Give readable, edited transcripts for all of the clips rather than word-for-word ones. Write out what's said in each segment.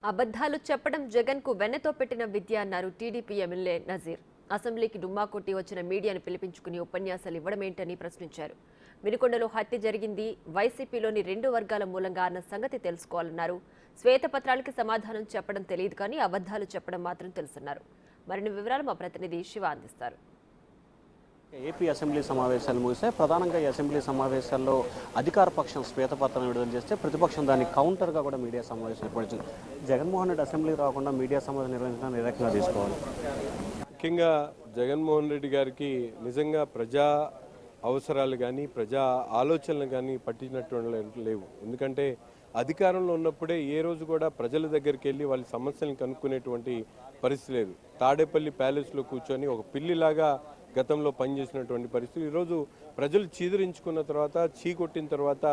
అబద్ధాలు చెప్పడం జగన్కు వెన్నతో పెట్టిన విద్య అన్నారు టీడీపీ ఎమ్మెల్యే నజీర్. అసెంబ్లీకి డుమ్మా కొట్టి వచ్చిన మీడియాను పిలిపించుకుని ఉపన్యాసాలు ఇవ్వడమేంటని ప్రశ్నించారు. వినుకొండలో హత్య జరిగింది వైసీపీలోని 2 వర్గాల మూలంగా అన్న సంగతి తెలుసుకోవాలన్నారు. శ్వేతపత్రాలకి సమాధానం చెప్పడం తెలియదు కానీ అబద్ధాలు చెప్పడం మాత్రం తెలుసన్నారు. మరిన్ని వివరాలు మా ప్రతినిధి శివ అందిస్తారు. ఏపీ అసెంబ్లీ సమావేశాలు ముగిశాయి. ప్రధానంగా ఈ అసెంబ్లీ సమావేశాల్లో అధికార పక్షం శ్వేతపత్రం విడుదల చేస్తే ప్రతిపక్షం దాన్ని కౌంటర్గా కూడా మీడియా సమావేశం ఏర్పరిచింది. జగన్మోహన్ రెడ్డి అసెంబ్లీ రాకుండా మీడియా సమావేశం నిర్వహించడానికి ఏ రకంగా తీసుకోవాలి? ముఖ్యంగా జగన్మోహన్ రెడ్డి గారికి నిజంగా ప్రజా అవసరాలు కానీ ప్రజా ఆలోచనలు కానీ పట్టినటువంటి లేవు. ఎందుకంటే అధికారంలో ఉన్నప్పుడే ఏ రోజు కూడా ప్రజల దగ్గరికి వెళ్ళి వాళ్ళ సమస్యలను కనుక్కునేటువంటి పరిస్థితి లేదు. తాడేపల్లి ప్యాలెస్లో కూర్చొని ఒక పిల్లిలాగా గతంలో పనిచేసినటువంటి పరిస్థితి ఈరోజు ప్రజలు చీదరించుకున్న తర్వాత చీకొట్టిన తర్వాత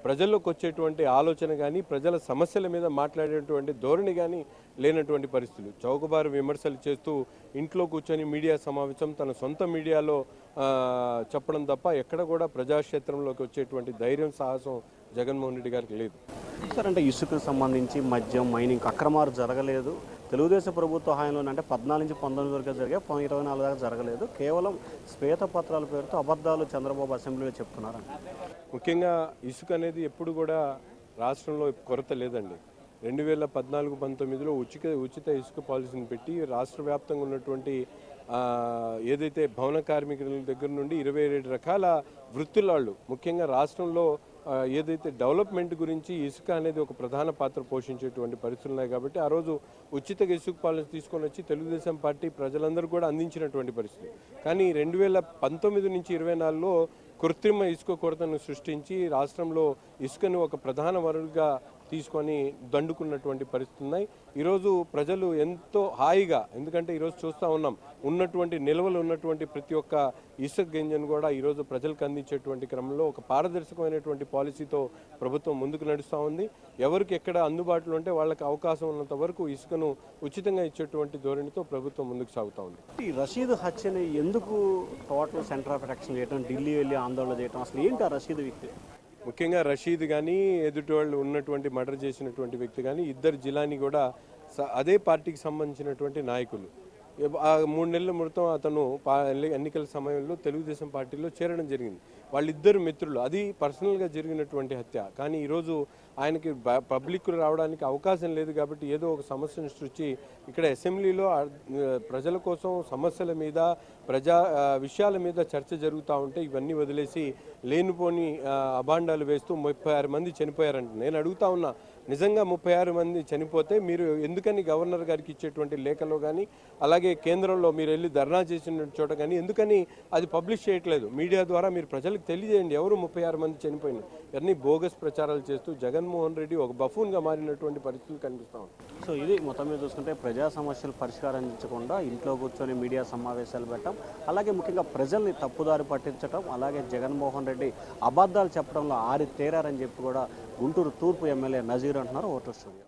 ప్రజల్లోకి వచ్చేటువంటి ఆలోచన కానీ ప్రజల సమస్యల మీద మాట్లాడేటువంటి ధోరణి కానీ లేనటువంటి పరిస్థితులు. చౌకబారు విమర్శలు చేస్తూ ఇంట్లో కూర్చొని మీడియా సమావేశం తన సొంత మీడియాలో చెప్పడం తప్ప ఎక్కడ కూడా ప్రజాక్షేత్రంలోకి వచ్చేటువంటి ధైర్యం సాహసం జగన్మోహన్ రెడ్డి గారికి లేదు. సార్, అంటే ఇసుకు సంబంధించి మద్యం మైనింగ్ అక్రమాలు జరగలేదు. తెలుగుదేశం ప్రభుత్వ హాయంలో అంటే 14 నుంచి 19 వరకు జరిగాయి, 24 దాకా జరగలేదు. కేవలం శ్వేతపత్రాల పేరుతో అబద్ధాలు చంద్రబాబు అసెంబ్లీలో చెప్తున్నారు. ముఖ్యంగా ఇసుక అనేది ఎప్పుడు కూడా రాష్ట్రంలో కొరత లేదండి. 2014-19లో ఉచిత ఇసుక పాలసీని పెట్టి రాష్ట్ర వ్యాప్తంగా ఉన్నటువంటి ఏదైతే భవన కార్మికుల దగ్గర నుండి 27 రకాల వృత్తులాళ్ళు ముఖ్యంగా రాష్ట్రంలో ఏదైతే డెవలప్మెంట్ గురించి ఇసుక అనేది ఒక ప్రధాన పాత్ర పోషించేటువంటి పరిస్థితులు ఉన్నాయి. కాబట్టి ఆ రోజు ఉచిత ఇసుక పాలసీ తీసుకొని వచ్చి తెలుగుదేశం పార్టీ ప్రజలందరూ కూడా అందించినటువంటి పరిస్థితి. కానీ 2019 నుంచి 24లో కృత్రిమ ఇసుక కొరతను సృష్టించి రాష్ట్రంలో ఇసుకను ఒక ప్రధాన వనరుగా తీసుకొని దండుకున్నటువంటి పరిస్థితులు ఉన్నాయి. ఈరోజు ప్రజలు ఎంతో హాయిగా, ఎందుకంటే ఈరోజు చూస్తూ ఉన్నాం ఉన్నటువంటి నిల్వలు ఉన్నటువంటి ప్రతి ఒక్క ఇసుక గింజను కూడా ఈరోజు ప్రజలకు అందించేటువంటి క్రమంలో ఒక పారదర్శకమైనటువంటి పాలసీతో ప్రభుత్వం ముందుకు నడుస్తూ ఉంది. ఎవరికి ఎక్కడ అందుబాటులో ఉంటే వాళ్ళకి అవకాశం ఉన్నంత వరకు ఇసుకను ఉచితంగా ఇచ్చేటువంటి ధోరణితో ప్రభుత్వం ముందుకు సాగుతూ ఉంది. ఈ రషీద్ హత్యని ఎందుకు టోటల్ సెంటర్ ఆఫ్ అట్రాక్షన్ చేయడం, ఢిల్లీ వెళ్ళి ఆందోళన చేయడం, అసలు ఏంటి ఆ రషీద్ వ్యక్తి? ముఖ్యంగా రషీద్ కానీ ఎదుటి వాళ్ళు ఉన్నటువంటి మర్డర్ చేసినటువంటి వ్యక్తి కానీ ఇద్దరు జిలాని కూడా అదే పార్టీకి సంబంధించినటువంటి నాయకులు. 3 నెలల క్రితం అతను ఎన్నికల సమయంలో తెలుగుదేశం పార్టీలో చేరడం జరిగింది. వాళ్ళిద్దరు మిత్రులు. అది పర్సనల్గా జరిగినటువంటి హత్య. కానీ ఈరోజు ఆయనకి పబ్లిక్ రావడానికి అవకాశం లేదు కాబట్టి ఏదో ఒక సమస్యను సృష్టి ఇక్కడ అసెంబ్లీలో ప్రజల కోసం సమస్యల మీద ప్రజా విషయాల మీద చర్చ జరుగుతూ ఉంటే ఇవన్నీ వదిలేసి లేనిపోని అభాండాలు వేస్తూ 36 మంది చనిపోయారంట. నేను అడుగుతా ఉన్నా, నిజంగా 36 మంది చనిపోతే మీరు ఎందుకని గవర్నర్ గారికి ఇచ్చేటువంటి లేఖలో కానీ అలాగే కేంద్రంలో మీరు వెళ్ళి ధర్నా చేసిన చోట కానీ ఎందుకని అది పబ్లిష్ చేయట్లేదు? మీడియా ద్వారా మీరు ప్రజలకు తెలియజేయండి ఎవరు 36 మంది చనిపోయినారు. ఇవన్నీ బోగస్ ప్రచారాలు చేస్తూ జగన్మోహన్ రెడ్డి ఒక బఫూన్గా మారినటువంటి పరిస్థితులు కనిపిస్తూ ఉన్నాయి. సో ఇది మొత్తం మీద చూసుకుంటే ప్రజా సమస్యలు పరిష్కారించకుండా ఇంట్లో కూర్చొని మీడియా సమావేశాలు పెట్టడం, అలాగే ముఖ్యంగా ప్రజల్ని తప్పుదారి పట్టించడం, అలాగే జగన్మోహన్ రెడ్డి అబద్ధాలు చెప్పడంలో ఆరి తేరారని చెప్పి కూడా గుంటూరు తూర్పు ఎమ్మెల్యే నజీర్ అంటున్నారు. Voter studio.